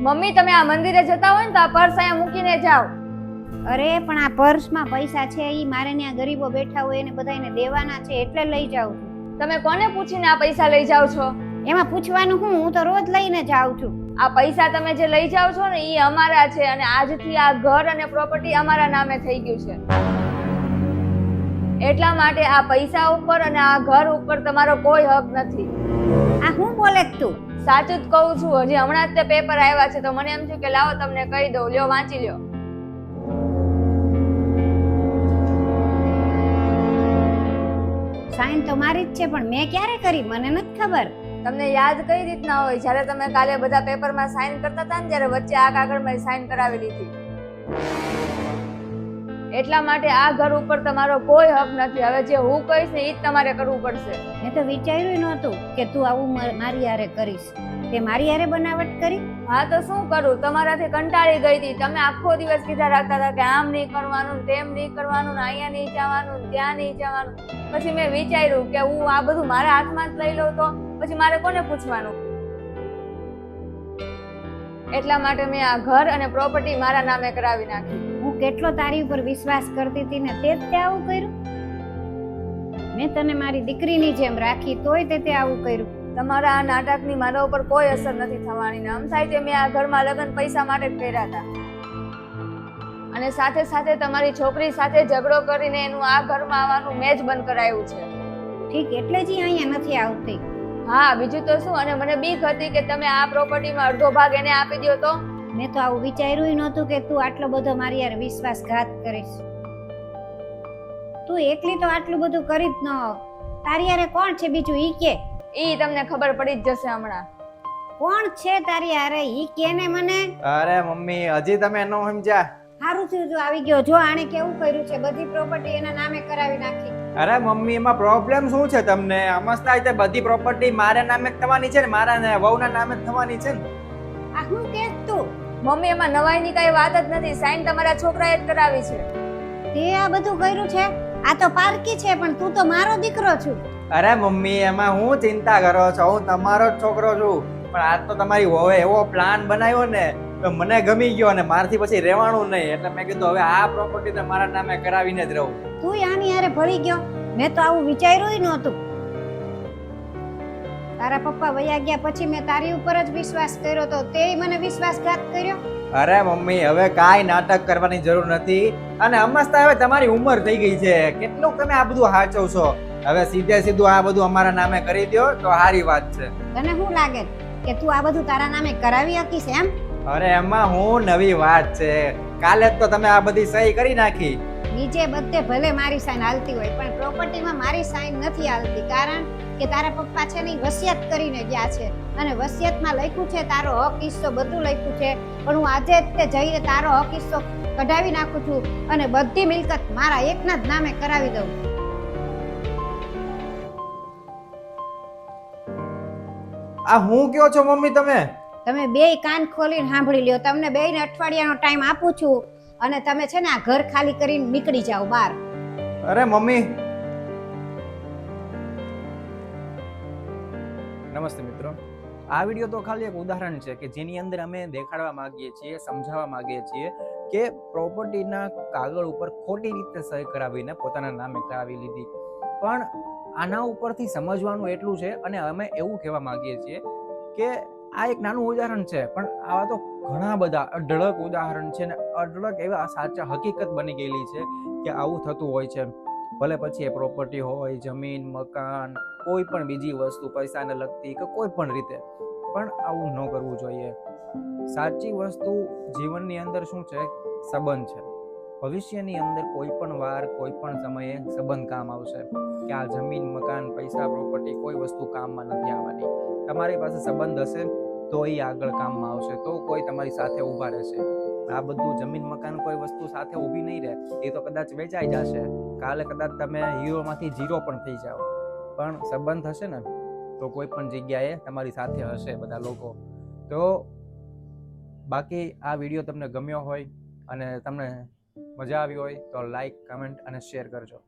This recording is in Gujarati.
મમ્મી તમે આ મંદિરે જતા હોય ને તો આ પર્સ અહીંયા મૂકીને જાઓ. અરે પણ આ પર્સમાં પૈસા છે, ઈ મારે ત્યાં ગરીબો બેઠા હોય એને બધાને દેવાના છે એટલે લઈ જાઉં છું. તમે કોને પૂછીને આ પૈસા લઈ જાઓ છો? એમાં પૂછવાનું હું તો રોજ લઈને જાઉં છું. આ પૈસા તમે જે લઈ જાઓ છો ને એ અમારા છે અને આજથી આ ઘર અને પ્રોપર્ટી અમારા નામે થઈ ગયું છે. એટલા માટે આ પૈસા ઉપર અને આ ઘર ઉપર તમારો કોઈ હક નથી. આ હું બોલે તું? સાચું જ કહું છું. હજી હમણાં જ તે પેપર આવ્યા છે તો મને એમ થયું કે લાવો તમને કહી દઉં. લ્યો વાંચી લ્યો. સાઈન તો મારી જ છે પણ મેં ક્યારે કરી મને નથી ખબર. તમને યાદ કઈ રીતના હોય? જ્યારે તમે કાલે બધા પેપરમાં સાઈન કરતા હતા ને ત્યારે વચ્ચે આ કાગળમાં સાઈન કરાવી લીધી. એટલા માટે આ ઘર ઉપર તમારો કોઈ હક નથી. હવે જે હું કહીશ ને એ જ તમારે કરવું પડશે. મેં તો વિચાર્યું નહોતું કે તું આવું મારી હારે કરીશ. તે મારી હારે બનાવટ કરી? હા તો શું કરું, તમારાથી કંટાળી ગઈ હતી. તમે આખો દિવસ કીધા રાખતા હતા કે આમ નહીં કરવાનું, તેમ નહીં કરવાનું, અહીંયા નહીં જવાનું, ત્યાં નહીં જવાનું. પછી મેં વિચાર્યું કે હું આ બધું મારા હાથમાં જ લઈ લઉં તો પછી મારે કોને પૂછવાનું. એટલા માટે મેં આ ઘર અને પ્રોપર્ટી મારા નામે કરાવી નાખી. હું કેટલો તારી ઉપર વિશ્વાસ કરતી હતી ને તે જ આવું કર્યું. મેં તને મારી દીકરીની જેમ રાખી તોય તે આવું કર્યું. તમારા આ નાટકની મારા ઉપર કોઈ અસર નથી થવાની. આમ થાય કે મેં આ ઘરમાં લગ્ન પૈસા માટે જ કર્યા હતા અને સાથે સાથે તમારી છોકરી સાથે ઝઘડો કરીને એનું આ ઘરમાં આવવાનું મેં જ બંધ કરાવ્યું છે. ઠીક એટલે જ અહીંયા નથી આવતી. હા બીજું તો શું. અને મને બીક હતી કે તમે આ પ્રોપર્ટીમાં અડધો ભાગ એને આપી દો તો. મેં તો આવું વિચાર્યું નહોતું કે તું આટલો બધો મારી યાર વિશ્વાસઘાત કરીશ. તું એકલી તો આટલું બધું કરી જ ન. તારી યારે કોણ છે બીજું ઈ કે? ઈ તમને ખબર પડી જ જશે હમણાં. કોણ છે તારી યારે ઈ કે ને મને. અરે મમ્મી હજી તમે નો સમજ્યા. સારું થયું જો આવી ગયો. જો આણે કેવું કર્યું છે, બધી પ્રોપર્ટી એના નામે કરાવી નાખી. અરે મમ્મી એમાં પ્રોબ્લેમ શું છે તમને? સમજતા હોય તો બધી પ્રોપર્ટી મારા નામે જ થવાની છે ને, મારા વહુના નામે જ થવાની છે ને. આ હું કે તું? મમ્મી એમાં નવાઈની કઈ વાત જ નથી. સાઈન તમારા છોકરાએ જ કરાવી છે. તે આ બધું કર્યું છે? આ તો પારકી છે પણ તું તો મારો દીકરો છું. અરે મમ્મી એમાં હું ચિંતા કરો છો? હું તમારો જ છોકરો છું. પણ આજ તો તમારી વહુએ એવો પ્લાન બનાવ્યો ને તો મને ગમી ગયો અને મારથી પછી રહેવાનું નહીં. એટલે મેં કીધું હવે આ પ્રોપર્ટી તો મારા નામે કરાવીને જ રહું. તું આની હારે ભળી ગયો? મેં તો આવું વિચાર્યું નહોતું. તારા પપ્પા વયા ગયા પછી મેં તારી ઉપર જ વિશ્વાસ કર્યો તો તે મને વિશ્વાસઘાત કર્યો. અરે મમ્મી હવે કાંઈ નાટક કરવાની જરૂર નથી. અને સમજતા હવે તમારી ઉંમર થઈ ગઈ છે. કેટલું તમે આ બધું સાચવશો? હવે સીધે સીધું આ બધું અમારા નામે કરી દો તો સારી વાત છે. તને શું લાગે કે તું આ બધું તારા નામે કરાવી શકીશ એમ? અરે એમાં હું નવી વાત છે. કાલે જ તો તમે આ બધી સહી કરી નાખી. બીજે બધે ભલે મારી સાઈન હાલતી હોય પણ પ્રોપર્ટીમાં મારી સાઈન નથી હાલતી. કારણ કે તારા પપ્પા છે ને વસિયત કરીને ગયા છે અને વસિયતમાં લખ્યું છે તારો હક હિસ્સો બધું લખ્યું છે. પણ હું આજે જ તે જઈને તારો હક હિસ્સો કઢાવી નાખું છું અને બધી મિલકત મારા એકના જ નામે કરાવી દઉં. આ હું કયો છો મમ્મી તમે? તમે બેય કાન ખોલીને સાંભળી લ્યો. તમને બેયને અઠવાડિયાનો ટાઈમ આપું છું અને તમે છે ને આ ઘર ખાલી કરીને નીકળી જાઓ બહાર. અરે મમ્મી. નમસ્તે મિત્રો. આ વિડીયો તો ખાલી એક ઉદાહરણ છે કે જેની અંદર અમે દેખાડવા માંગીએ છીએ, સમજાવવા માંગીએ છીએ કે પ્રોપર્ટીના કાગળ ઉપર ખોટી રીતે સહી કરાવીને પોતાના નામે કરાવી લીધી. પણ આના ઉપરથી સમજવાનું એટલું છે અને અમે એવું કહેવા માંગીએ છીએ કે આ એક નાનું ઉદાહરણ છે પણ આવા તો ઘણા બધા અઢળક ઉદાહરણ છે ને અઢળક એવા સાચા હકીકત બની ગયેલી છે કે આવું થતું હોય છે. ભલે પછી એ પ્રોપર્ટી હોય, જમીન, મકાન, કોઈ પણ બીજી વસ્તુ પૈસાને લગતી કે કોઈ પણ રીતે, પણ આવું ન કરવું જોઈએ. સાચી વસ્તુ જીવનની અંદર શું છે? સંબંધ છે. ભવિષ્યની અંદર કોઈ પણ વાર કોઈ પણ સમયે સંબંધ કામ આવશે. કે આ જમીન, મકાન, પૈસા, પ્રોપર્ટી કોઈ વસ્તુ કામમાં નથી આવવાની. તમારી પાસે સંબંધ હશે તો એ આગળ કામમાં આવશે, તો કોઈ તમારી સાથે ઊભા રહેશે. આ બધું જમીન, મકાન કોઈ વસ્તુ સાથે ઊભી નહીં રહે. એ તો કદાચ વેચાઈ જશે. કાલે કદાચ તમે હીરોમાંથી ઝીરો પણ થઈ જાઓ, પણ સંબંધ હશે ને તો કોઈ પણ જગ્યાએ તમારી સાથે હશે બધા લોકો. તો બાકી આ વિડીયો તમને ગમ્યો હોય અને તમને મજા આવી હોય તો લાઈક, કમેન્ટ અને શેર કરજો.